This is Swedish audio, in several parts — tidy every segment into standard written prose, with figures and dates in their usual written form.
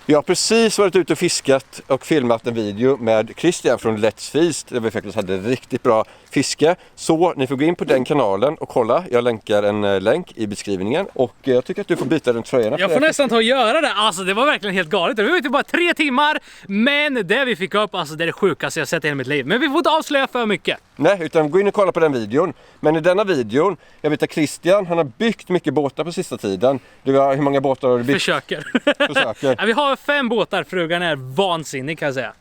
Jag har precis varit ute och fiskat och filmat en video med Christian från Let's Feast där vi faktiskt hade riktigt bra fiske. Så ni får gå in på den kanalen och kolla. Jag länkar en länk i beskrivningen och jag tycker att du får byta den tröjan. Jag får nästan ta och göra det. Alltså det var verkligen helt galet. Det var ute bara 3 timmar, men det vi fick upp, alltså det är det sjukaste jag sett i hela mitt liv. Men vi får inte avslöja för mycket. Nej, utan gå in och kolla på den videon. Men i denna videon, jag vet att Christian, han har byggt mycket båtar på sista tiden. Hur många båtar har du byggt? Försöker. Ja, vi har 5 båtar, frugan är vansinnig kan jag säga.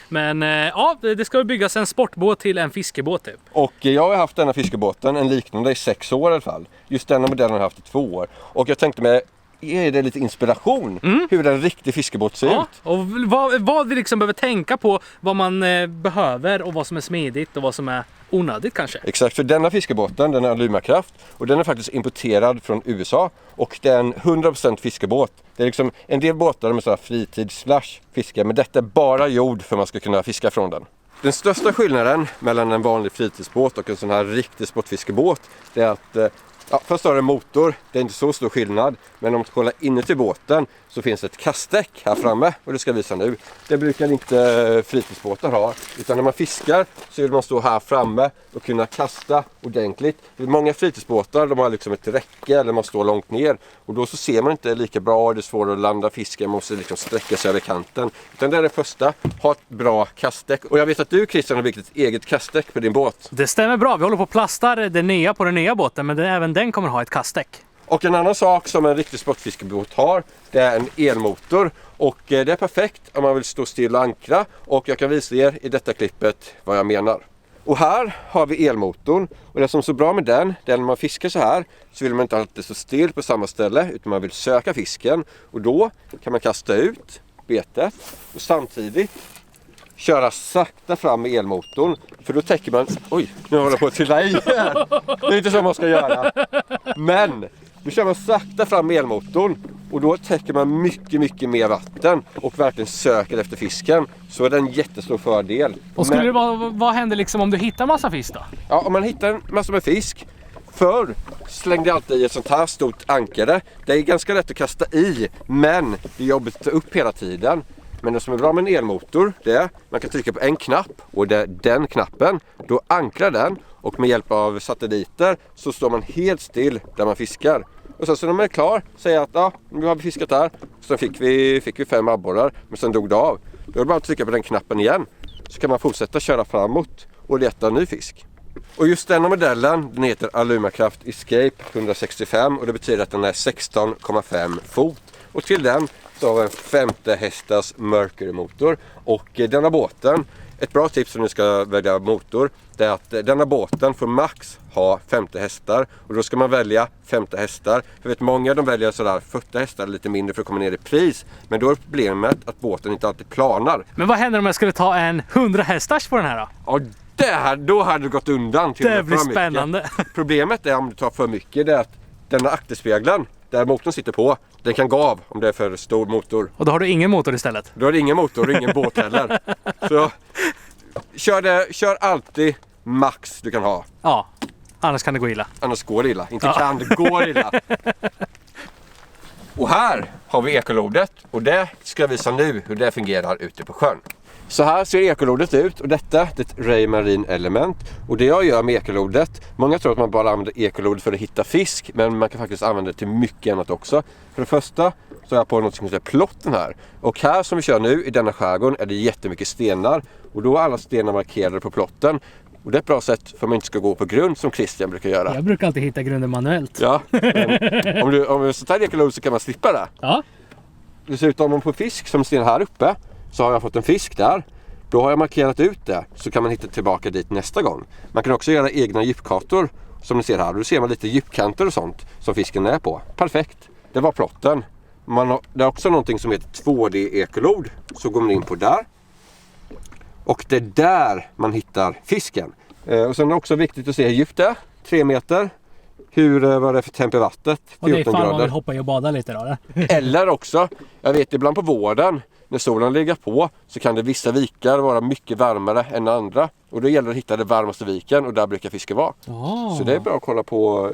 Men ja, det ska byggas en sportbåt till en fiskebåt typ. Och jag har haft denna fiskebåten, en liknande, i 6 år i alla fall. Just denna modellen har jag haft i 2 år. Och jag tänkte mig, är det lite inspiration hur en riktig fiskebåt ser ut? Och vad vi liksom behöver tänka på, vad man behöver och vad som är smidigt och vad som är onödigt kanske. Exakt, för denna fiskebåten, den är Alumakraft och den är faktiskt importerad från USA och det är en 100% fiskebåt. Det är liksom en del båtar med sådana fritids/fiske, men detta är bara gjord för att man ska kunna fiska från den. Den största skillnaden mellan en vanlig fritidsbåt och en sån här riktig sportfiskebåt, det är att först har det en motor, det är inte så stor skillnad. Men om man kollar inuti båten så finns ett kastdäck här framme och det ska jag visa nu. Det brukar inte fritidsbåtar ha, utan när man fiskar så vill man stå här framme och kunna kasta ordentligt. Många fritidsbåtar, de har liksom ett räcke eller man står långt ner och då så ser man inte lika bra, det är svårt att landa fisken, man måste liksom sträcka sig över kanten. Utan det är det första, ha ett bra kastdäck. Och jag vet att du, Christian, har byggt ett eget kastdäck på din båt. Det stämmer bra, vi håller på att plastar det nya på den nya båten, men även den kommer ha ett kastdäck. Och en annan sak som en riktig sportfiskebåt har, det är en elmotor. Och det är perfekt om man vill stå still och ankra. Och jag kan visa er i detta klippet vad jag menar. Och här har vi elmotorn. Och det som är så bra med den, det är när man fiskar så här så vill man inte alltid stå still på samma ställe, utan man vill söka fisken. Och då kan man kasta ut betet och samtidigt köra sakta fram med elmotorn. För då täcker man... Oj, nu håller jag på att trilla i här. Det är inte så man ska göra. Men då kör man sakta fram med elmotorn. Och då täcker man mycket mer vatten. Och verkligen söker efter fisken. Så är det en jättestor fördel. Och skulle det vara, vad händer liksom om du hittar massa fisk då? Ja, om man hittar en massa med fisk. Förr slängde jag alltid i ett sånt här stort ankare. Det är ganska lätt att kasta i. Men det är jobbigt att ta upp hela tiden. Men det som är bra med en elmotor, det är att man kan trycka på en knapp och det är den knappen, då ankrar den och med hjälp av satelliter så står man helt still där man fiskar. Och sen så när man är klar säger att nu har vi fiskat här, så fick vi 5 abborrar men sen dog det av. Då är det bara att trycka på den knappen igen så kan man fortsätta köra framåt och leta ny fisk. Och just denna modellen, den heter Alumakraft Escape 165 och det betyder att den är 16,5 fot. Och till den så har vi en 50 hästars Mercury-motor. Och denna båten, ett bra tips om ni ska välja motor, det är att denna båten får max ha 50 hästar. Och då ska man välja 50 hästar. För vet många de väljer sådär 40 hästar lite mindre för att komma ner i pris. Men då är problemet att båten inte alltid planar. Men vad händer om jag skulle ta en 100 hästars på den här då? Ja, då hade du gått undan till det blir spännande. Problemet är om du tar för mycket, det är att denna akterspegeln där motorn sitter på, den kan gå av om det är för stor motor. Och då har du ingen motor istället? Då har du ingen motor och ingen båt heller. Så kör alltid max du kan ha. Ja, annars kan det gå illa. Annars går det illa. Inte kan, det går illa. Och här har vi ekolodet och det ska jag visa nu hur det fungerar ute på sjön. Så här ser ekolodet ut och detta är ett Ray Marine Element. Och det jag gör med ekolodet, många tror att man bara använder ekolodet för att hitta fisk, men man kan faktiskt använda det till mycket annat också. För det första så har jag på något som heter plotten här. Och här som vi kör nu i denna skärgården är det jättemycket stenar. Och då är alla stenar markerade på plotten. Och det är ett bra sätt för att man inte ska gå på grund som Christian brukar göra. Jag brukar alltid hitta grunden manuellt. Ja, om du tar ekolod så kan man slippa det. Ja. Dessutom om man får fisk som sten här uppe så har jag fått en fisk där. Då har jag markerat ut det så kan man hitta tillbaka dit nästa gång. Man kan också göra egna djupkartor som ni ser här. Då ser man lite djupkanter och sånt som fisken är på. Perfekt. Det var plotten. Det är också någonting som heter 2D-ekolod. Så går man in på där. Och det är där man hittar fisken. Och sen är det också viktigt att se hur djupt det är. 3 meter. Vad det är för temp i vattnet. 14 och det är fan grader. man vill hoppa i och bada lite då. Eller också, jag vet ibland på våren när solen ligger på så kan det vissa vikar vara mycket varmare än andra. Och då gäller det att hitta den varmaste viken och där brukar fisken vara. Så det är bra att kolla på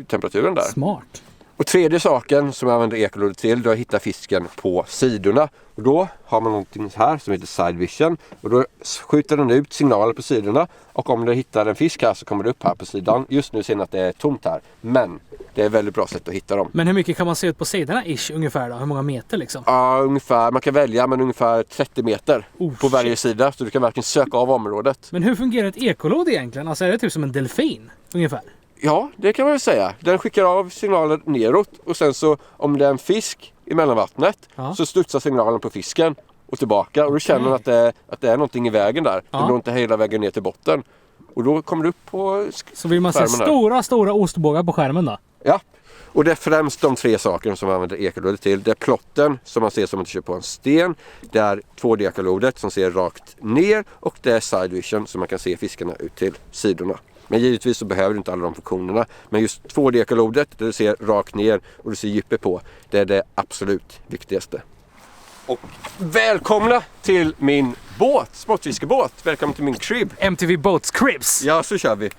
temperaturen där. Smart. Och tredje saken som jag använder ekolodet till, då är att hitta fisken på sidorna. Och då har man någonting här som heter side vision. Och då skjuter den ut signaler på sidorna. Och om du hittar en fisk här så kommer det upp här på sidan. Just nu ser ni att det är tomt här. Men det är ett väldigt bra sätt att hitta dem. Men hur mycket kan man se ut på sidorna ish ungefär då? Hur många meter liksom? Ja, ungefär. Man kan välja men ungefär 30 meter på varje sida. Så du kan verkligen söka av området. Men hur fungerar ett ekolod egentligen? Alltså är det typ som en delfin ungefär? Ja, det kan man väl säga. Den skickar av signaler neråt och sen så om det är en fisk i mellanvattnet så studsar signalen på fisken och tillbaka och då känner man att det är någonting i vägen där. Den går inte hela vägen ner till botten. Och då kommer du upp på så vill man se stora ostbågar på skärmen då? Ja, och det är främst de 3 sakerna som man använder ekolodet till. Det är plotten som man ser som att man kör på en sten. Det är 2D-ekolodet som ser rakt ner och det är side vision som man kan se fiskarna ut till sidorna. Men givetvis så behöver du inte alla de funktionerna. Men just 2D-ekolodet, där du ser rakt ner och du ser djupet på, det är det absolut viktigaste. Och välkomna till min båt, sportfiskebåt. Välkommen till min crib. MTV Boats Cribs. Ja, så kör vi.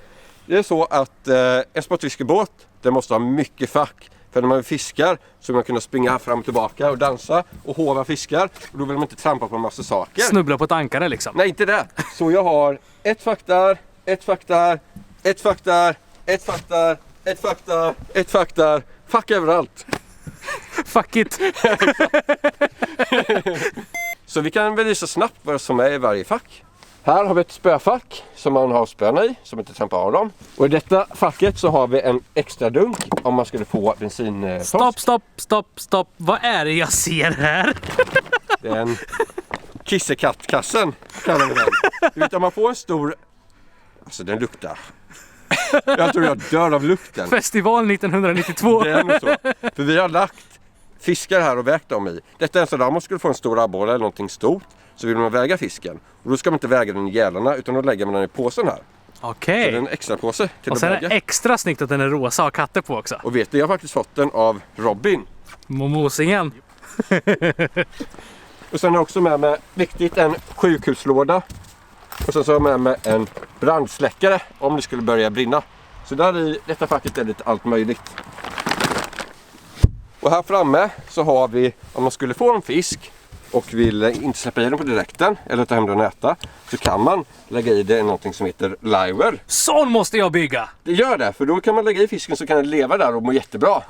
Det är så att en sportfiskebåt, den måste ha mycket fack. För när man fiskar så vill man kunna springa fram och tillbaka och dansa och hova fiskar. Och då vill man inte trampa på en massa saker. Snubbla på ett ankare liksom. Nej, inte det. Så jag har ett fack där, ett fack där, ett fack där, ett fack där, ett fack där, ett fack där. Fack överallt. Fuck it. Så vi kan väl visa snabbt vad som är i varje fack. Här har vi ett spöfack som man har spöna i, som inte trampar av dem. Och i detta facket så har vi en extra dunk om man skulle få bensintorsk. Stopp. Vad är det jag ser här? Det är en kissekattkassen kallar vi den. Du vet om man får en stor... Alltså den luktar. Jag tror jag dör av lukten. Festival 1992. Det är nog så. För vi har lagt fiskar här och vägt dem i. Detta är en sån där, om man skulle få en stor abborre eller någonting stort så vill man väga fisken. Och då ska man inte väga den i gälarna utan då lägger man den i påsen här. Okej. Så det är en extra påse till och att sen väga. är det extra snyggt att den är rosa och har katter på också. Och vet du, jag har faktiskt fått den av Robin. Momosingen. Och sen har jag också med mig, viktigt, en sjukhuslåda. Och sen så har jag med mig en brandsläckare om det skulle börja brinna. Så där i detta facket är lite allt möjligt. Och här framme så har vi, om man skulle få en fisk och vill inte släppa i den på direkten eller ta hem den och äta, så kan man lägga i det i någonting som heter liver. Sån måste jag bygga! Det gör det, för då kan man lägga i fisken så kan den leva där och må jättebra.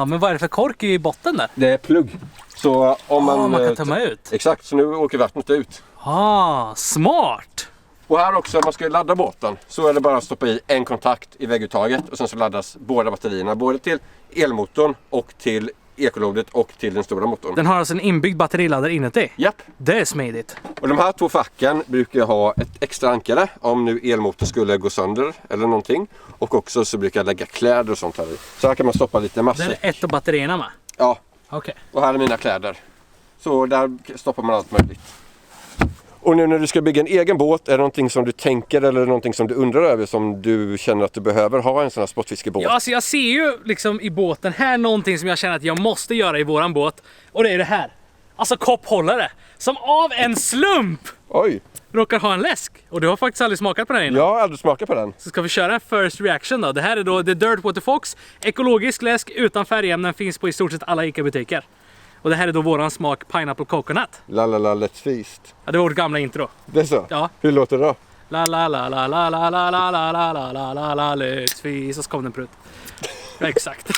Men vad är det för kork i botten där? Det är plugg. Så om man kan tömma ut. Exakt, så nu åker vattnet ut. Smart! Och här också, om man ska ladda båten så är det bara att stoppa i en kontakt i vägguttaget och sen så laddas båda batterierna, både till elmotorn och till ekolodet och till den stora motorn. Den har alltså en inbyggd batteriladdare inuti? Japp. Det är smidigt. Och de här 2 facken brukar jag ha ett extra ankare om nu elmotorn skulle gå sönder eller någonting. Och också så brukar jag lägga kläder och sånt här i. Så här kan man stoppa lite massor. Det är ett av batterierna med? Ja. Okej. Och här är mina kläder. Så där stoppar man allt möjligt. Och nu när du ska bygga en egen båt, är det någonting som du tänker eller någonting som du undrar över som du känner att du behöver ha en sån här sportfiskebåt? Ja, alltså jag ser ju liksom i båten här någonting som jag känner att jag måste göra i våran båt. Och det är det här. Alltså kopphållare. Som av en slump råkar ha en läsk. Och du har faktiskt aldrig smakat på den innan. Jag har aldrig smakat på den. Så ska vi köra en first reaction då. Det här är då The Dirtwater Fox. Ekologisk läsk utan färgämnen, finns på i stort sett alla ICA-butiker. Och det här är då våran smak Pineapple Coconut. La la la, let's feast. Ja, det var vårt gamla intro. Det är så? Ja. Hur låter det då? La la la la la la la la la la la la la la let's feast. Och så kom den prutt. Exakt.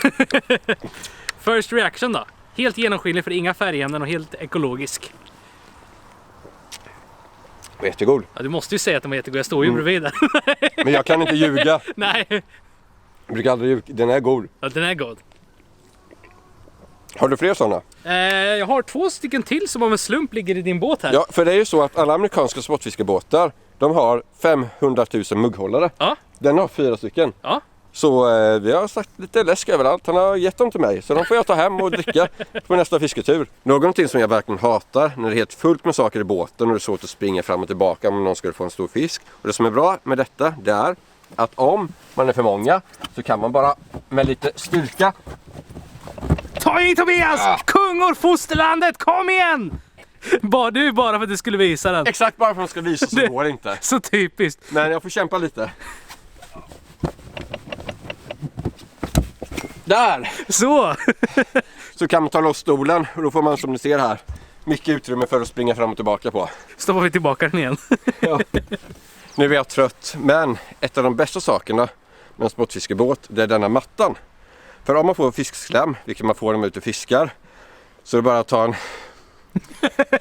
First reaction då. Helt genomskinlig för inga färgämnen och helt ekologisk. Jättegod. Ja, du måste ju säga att den var jättegod. Jag står ju bredvid den. Men jag kan inte ljuga. Nej. Jag brukar aldrig ljuga. Den är god. Ja, den är god. Har du fler sådana? Jag har 2 stycken till som av en slump ligger i din båt här. Ja, för det är ju så att alla amerikanska sportfiskebåtar, de har 500 000 mugghållare. Ja. Den har 4 stycken. Ja. Så vi har sagt lite läsk överallt. Han har gett dem till mig. Så de får jag ta hem och dricka på nästa fisketur. Någonting som jag verkligen hatar när det är helt fullt med saker i båten och det är svårt att springa fram och tillbaka om någon skulle få en stor fisk. Och det som är bra med detta, det är att om man är för många så kan man bara med lite styrka. Ta in Tobias! Kungor fosterlandet, kom igen! Bara för att du skulle visa den. Exakt, bara för att de ska visa så går det inte. Så typiskt. Men jag får kämpa lite. Där! Så! Så kan man ta loss stolen och då får man, som ni ser här, mycket utrymme för att springa fram och tillbaka på. Stoppar vi tillbaka den igen. Ja. Nu är jag trött, men ett av de bästa sakerna med en sportfiskebåt, det är denna mattan. För om man får fiskslam, vilket man får när man är ute och fiskar, så är det bara att ta en...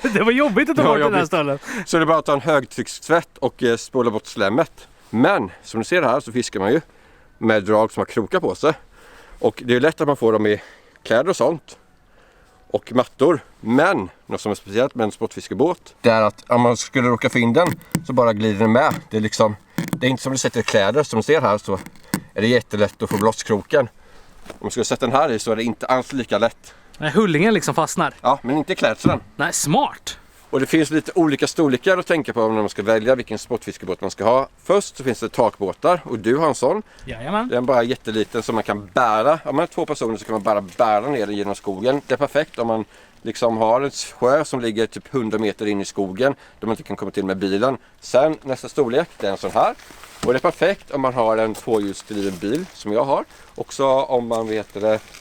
Det var jobbigt att ta bort den här stollen. Så är det bara att ta en högtryckstvätt och spola bort slemmet. Men som ni ser här så fiskar man ju med drag som har krokar på sig. Och det är lätt att man får dem i kläder och sånt. Och mattor. Men något som är speciellt med en sportfiskebåt, det är att om man skulle råka få in den så bara glider den med. Det är inte som du sätter i kläder. Som ni ser här så är det jättelätt att få loss kroken. Om man skulle sätta den här i så är det inte alls lika lätt. Nej, hullingen liksom fastnar. Ja, men inte klädseln. Nej, smart. Och det finns lite olika storlekar att tänka på när man ska välja vilken sportfiskebåt man ska ha. Först så finns det takbåtar och du har en sån. Jajamän. Den är bara jätteliten som man kan bära. Om man är 2 personer så kan man bara bära ner den genom skogen. Det är perfekt om man liksom har en sjö som ligger typ 100 meter in i skogen där man inte kan komma till med bilen. Sen nästa storlek, det är en sån här. Och det är perfekt om man har en 2-hjulsdriven bil som jag har. Också om man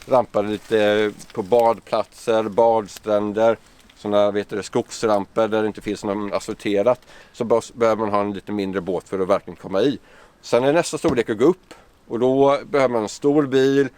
rampar lite på badplatser, badstränder, sådana skogsramper där det inte finns någon asfalterat, så behöver man ha en lite mindre båt för att verkligen komma i. Sen är nästa storlek att gå upp och då behöver man en stor bil,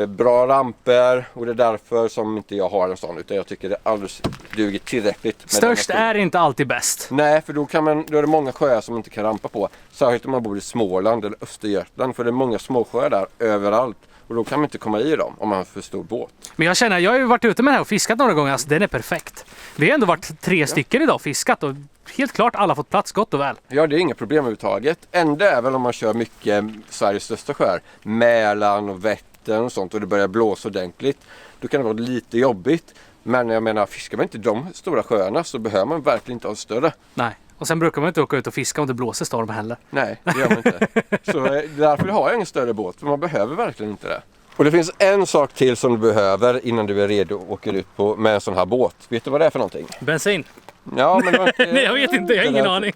bra ramper, och det är därför som inte jag har en sån, utan jag tycker det alldeles duger tillräckligt. Störst är inte alltid bäst. Nej, för då är det många sjöar som man inte kan rampa på. Särskilt om man bor i Småland eller Östergötland, för det är många småsjöar där överallt. Och då kan man inte komma i dem om man har för stor båt. Men jag har ju varit ute med den här och fiskat några gånger, alltså den är perfekt. Vi har ändå varit 3 stycken idag och fiskat och helt klart alla fått plats gott och väl. Ja, det är inga problem överhuvudtaget. Enda är väl om man kör mycket Sveriges största sjöar, Mälaren och Vättern och sånt, och det börjar blåsa ordentligt. Då kan det vara lite jobbigt. Men jag menar, fiskar man inte de stora sjöarna så behöver man verkligen inte ha större. Nej, och sen brukar man inte åka ut och fiska om det blåser storm heller. Nej, det gör man inte. Så därför har jag ingen större båt, för man behöver verkligen inte det. Och det finns en sak till som du behöver innan du är redo och åker ut med en sån här båt. Vet du vad det är för någonting? Bensin? Ja, men Nej, jag vet inte, jag har ingen aning.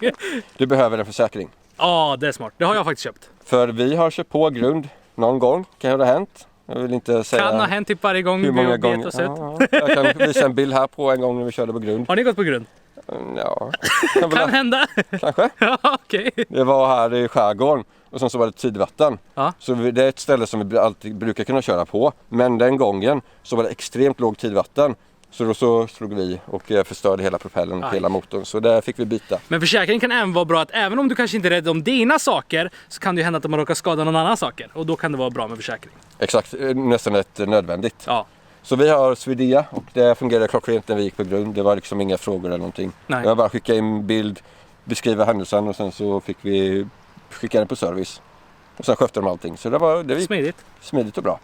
Du behöver en försäkring. Ja, det är smart. Det har jag faktiskt köpt. För vi har köpt på grund någon gång, kan det ha hänt. Jag vill inte säga kan ha hänt typ varje gång hur många vi gånger. oss ut. Jag kan visa en bild här på en gång när vi körde på grund. Har ni gått på grund? Ja. Kan hända. Kanske. Ja, okej. Det var här i skärgården och sen så var det tidvatten. Ja. Så det är ett ställe som vi alltid brukar kunna köra på. Men den gången så var det extremt lågt tidvatten. Så då så slog vi och förstörde hela propellen och hela motorn. Så där fick vi byta. Men försäkringen kan även vara bra att även om du kanske inte är rädd om dina saker, så kan det ju hända att man råkar skada någon annan saker. Och då kan det vara bra med försäkring. Exakt, nästan ett nödvändigt. Ja. Så vi har Swedea och det fungerade klockrent när vi gick på grund. Det var liksom inga frågor eller någonting. Nej. Jag bara skickade in bild, beskriva händelsen och sen så fick vi skicka den på service. Och sen skötte de allting. Så det var smidigt och bra.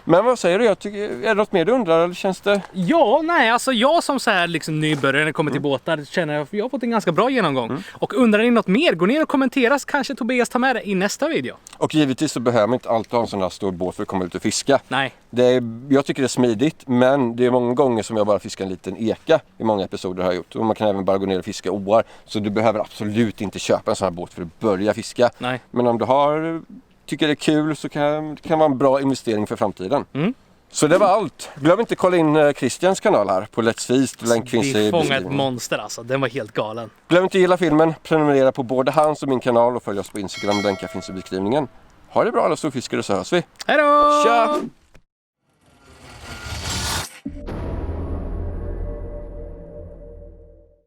Men vad säger du? Är det något mer du undrar eller känns det? Ja, nej, alltså jag som så här liksom nybörjare när det kommer till båtar känner att jag har fått en ganska bra genomgång. Och undrar ni något mer, gå ner och kommentera så kanske Tobias tar med det i nästa video. Och givetvis så behöver man inte alltid ha en sån här stor båt för att komma ut och fiska. Nej. Jag tycker det är smidigt, men det är många gånger som jag bara fiskar en liten eka i många episoder har jag gjort. Och man kan även bara gå ner och fiska åar. Så du behöver absolut inte köpa en sån här båt för att börja fiska. Nej. Men om du tycker det är kul så kan det vara en bra investering för framtiden. Så det var allt. Glöm inte att kolla in Christians kanal här på Let's Feast. Länk finns i beskrivningen. Vi fångade ett monster alltså, den var helt galen. Glöm inte att gilla filmen, prenumerera på både hans och min kanal och följ oss på Instagram. Länkar finns i beskrivningen. Ha det bra alla storfiskare så hörs vi. Hej då! Tja!